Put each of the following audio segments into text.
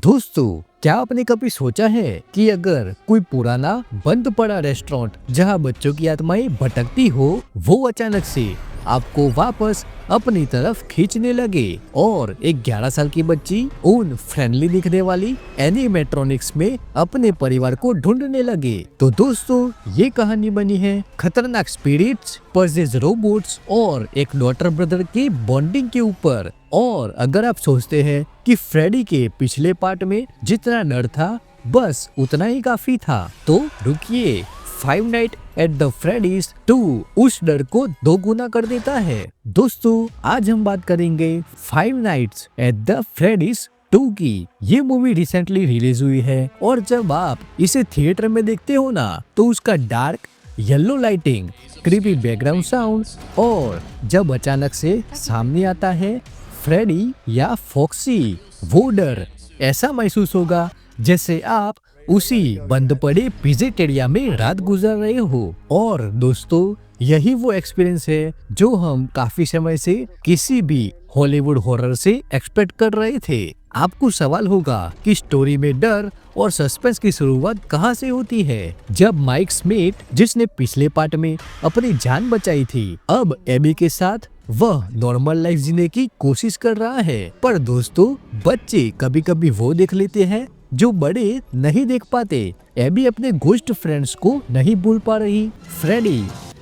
दोस्तों, क्या आपने कभी सोचा है कि अगर कोई पुराना बंद पड़ा रेस्टोरेंट जहां बच्चों की आत्माएं भटकती हो, वो अचानक से आपको वापस अपनी तरफ खींचने लगे और एक 11 साल की बच्ची उन फ्रेंडली दिखने वाली एनिमेट्रॉनिक्स में अपने परिवार को ढूंढने लगे। तो दोस्तों, ये कहानी बनी है खतरनाक स्पिरिट्स, पजेस रोबोट्स और एक डॉटर ब्रदर की बॉन्डिंग के ऊपर। और अगर आप सोचते हैं कि फ्रेडी के पिछले पार्ट में जितना डर था बस उतना ही काफी था, तो रुकिए, five night eight the Freddy's 2 उस डर को 2 गुना कर देता है। दोस्तों, आज हम बात करेंगे five nights at the Freddy's 2 की। ये मूवी रिसेंटली रिलीज हुई है और जब आप इसे थिएटर में देखते हो ना, तो उसका dark yellow lighting, creepy background sound और जब अचानक से सामने आता है फ्रेडी या फॉक्सी, वो डर ऐसा महसूस होगा जैसे आप उसी बंद पड़े पिज़्ज़ेटेरिया में रात गुजार रहे हो। और दोस्तों, यही वो एक्सपीरियंस है जो हम काफी समय से किसी भी हॉलीवुड हॉरर से एक्सपेक्ट कर रहे थे। आपको सवाल होगा कि स्टोरी में डर और सस्पेंस की शुरुआत कहां से होती है, जब माइक स्मिथ, जिसने पिछले पार्ट में अपनी जान बचाई थी, अब एबी के साथ वह नॉर्मल लाइफ जीने की कोशिश कर रहा है। पर दोस्तों, बच्चे कभी कभी वो देख लेते हैं जो बड़े नहीं देख पाते। एबी अपने घोस्ट फ्रेंड्स को नहीं भूल पा रही, फ्रेडी,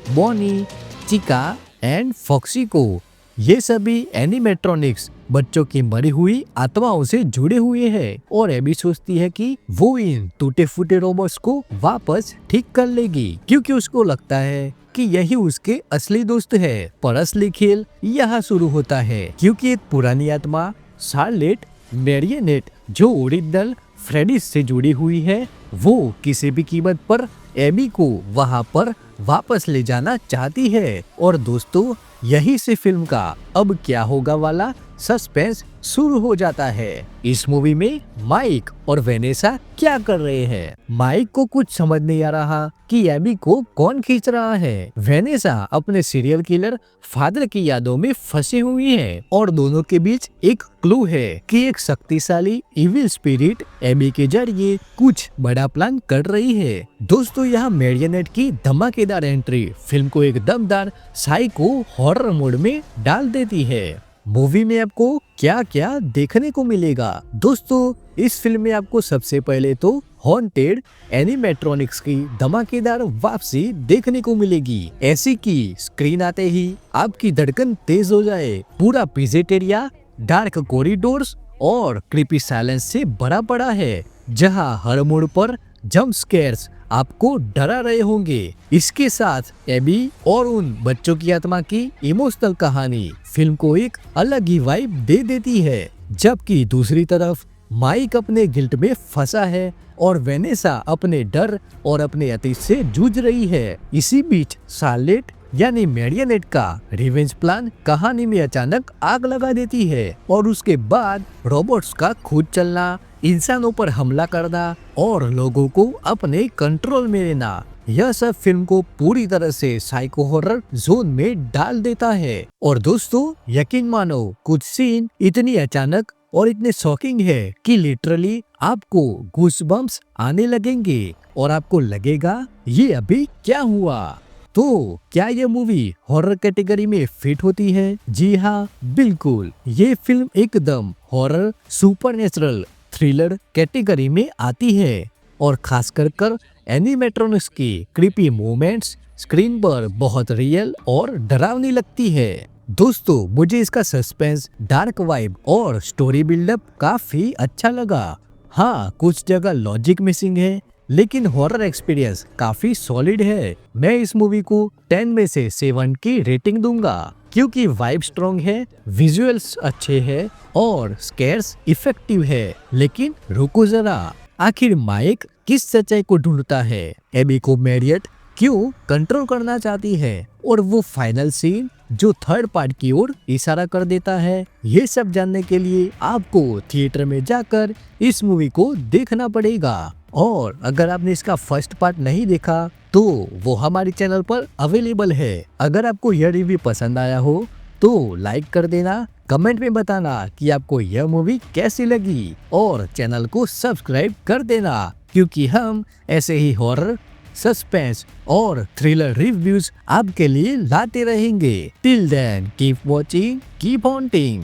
बॉनी, चिका एंड फॉक्सी को। ये सभी एनिमेट्रॉनिक्स बच्चों की मरी हुई आत्माओं से जुड़े हुए हैं और एबी सोचती है कि वो इन टूटे फूटे रोबोट्स को वापस ठीक कर लेगी, क्योंकि उसको लगता है कि यही उसके असली दोस्त है। पर असली खेल यहाँ शुरू होता है, क्योंकि एक पुरानी आत्मा शार्लेट मैरियनेट, जो ओरिजिनल फ्रेडीज से जुड़ी हुई है, वो किसी भी कीमत पर एबी को वहां पर वापस ले जाना चाहती है। और दोस्तों, यही से फिल्म का अब क्या होगा वाला सस्पेंस शुरू हो जाता है। इस मूवी में माइक और वेनेसा क्या कर रहे हैं? माइक को कुछ समझ नहीं आ रहा कि एबी को कौन खींच रहा है। वेनेसा अपने सीरियल किलर फादर की यादों में फंसी हुई है और दोनों के बीच एक क्लू है कि एक शक्तिशाली इविल स्पिरिट एबी के जरिए कुछ बड़ा प्लान कर रही है। दोस्तों, यहाँ मैरियनेट की धमाकेदार एंट्री फिल्म को एक दमदार साइको हॉरर मोड में डाल देती है। मूवी में आपको क्या क्या देखने को मिलेगा? दोस्तों, इस फिल्म में आपको सबसे पहले तो हॉन्टेड एनिमेट्रॉनिक्स की धमाकेदार वापसी देखने को मिलेगी। ऐसी की स्क्रीन आते ही आपकी धड़कन तेज हो जाए। पूरा पिज़्ज़ेटेरिया डार्क कॉरिडोर्स और क्रीपी साइलेंस से भरा पड़ा है, जहां हर मोड़ पर जंप स्केयर्स आपको डरा रहे होंगे। इसके साथ एबी और उन बच्चों की आत्मा की इमोशनल कहानी फिल्म को एक अलग ही वाइब दे देती है। जबकि दूसरी तरफ माइक अपने गिल्ट में फंसा है और वेनेसा अपने डर और अपने अतीत से जूझ रही है। इसी बीच शार्लेट यानी मैरियनेट का रिवेंज प्लान कहानी में अचानक आग लगा देती है और उसके बाद रोबोट्स का खुद चलना, इंसानों पर हमला करना और लोगों को अपने कंट्रोल में लेना, यह सब फिल्म को पूरी तरह से साइको हॉरर जोन में डाल देता है। और दोस्तों, यकीन मानो, कुछ सीन इतनी अचानक और इतने शॉकिंग है कि लिटरली आपको गूज़बम्प्स आने लगेंगे और आपको लगेगा ये अभी क्या हुआ। तो क्या ये मूवी हॉरर कैटेगरी में फिट होती है? जी हाँ, बिल्कुल। ये फिल्म एकदम हॉरर सुपरनेचुरल थ्रिलर कैटेगरी में आती है और खासकर एनिमेट्रॉनिक्स की क्रीपी मोमेंट्स स्क्रीन पर बहुत रियल और डरावनी लगती है। दोस्तों, मुझे इसका सस्पेंस, डार्क वाइब और स्टोरी बिल्डअप काफी अच्छा लगा। हाँ, कुछ जगह लॉजिक मिसिंग है, लेकिन हॉरर एक्सपीरियंस काफी सॉलिड है। मैं इस मूवी को 10 में से 7 की रेटिंग दूंगा, क्योंकि वाइब स्ट्रॉन्ग है, विजुअल्स अच्छे हैं और स्केयर्स इफेक्टिव है। लेकिन रुको जरा, आखिर माइक किस सच्चाई को ढूंढता है? एबी को मैरियट क्यों कंट्रोल करना चाहती है? और वो फाइनल सीन जो थर्ड पार्ट की ओर इशारा कर देता है, ये सब जानने के लिए आपको थिएटर में जाकर इस मूवी को देखना पड़ेगा। और अगर आपने इसका फर्स्ट पार्ट नहीं देखा तो वो हमारे चैनल पर अवेलेबल है। अगर आपको यह रिव्यू पसंद आया हो तो लाइक कर देना, कमेंट में बताना कि आपको यह मूवी कैसी लगी और चैनल को सब्सक्राइब कर देना, क्योंकि हम ऐसे ही हॉरर, सस्पेंस और थ्रिलर रिव्यूज आपके लिए लाते रहेंगे। Till then keep watching, keep haunting.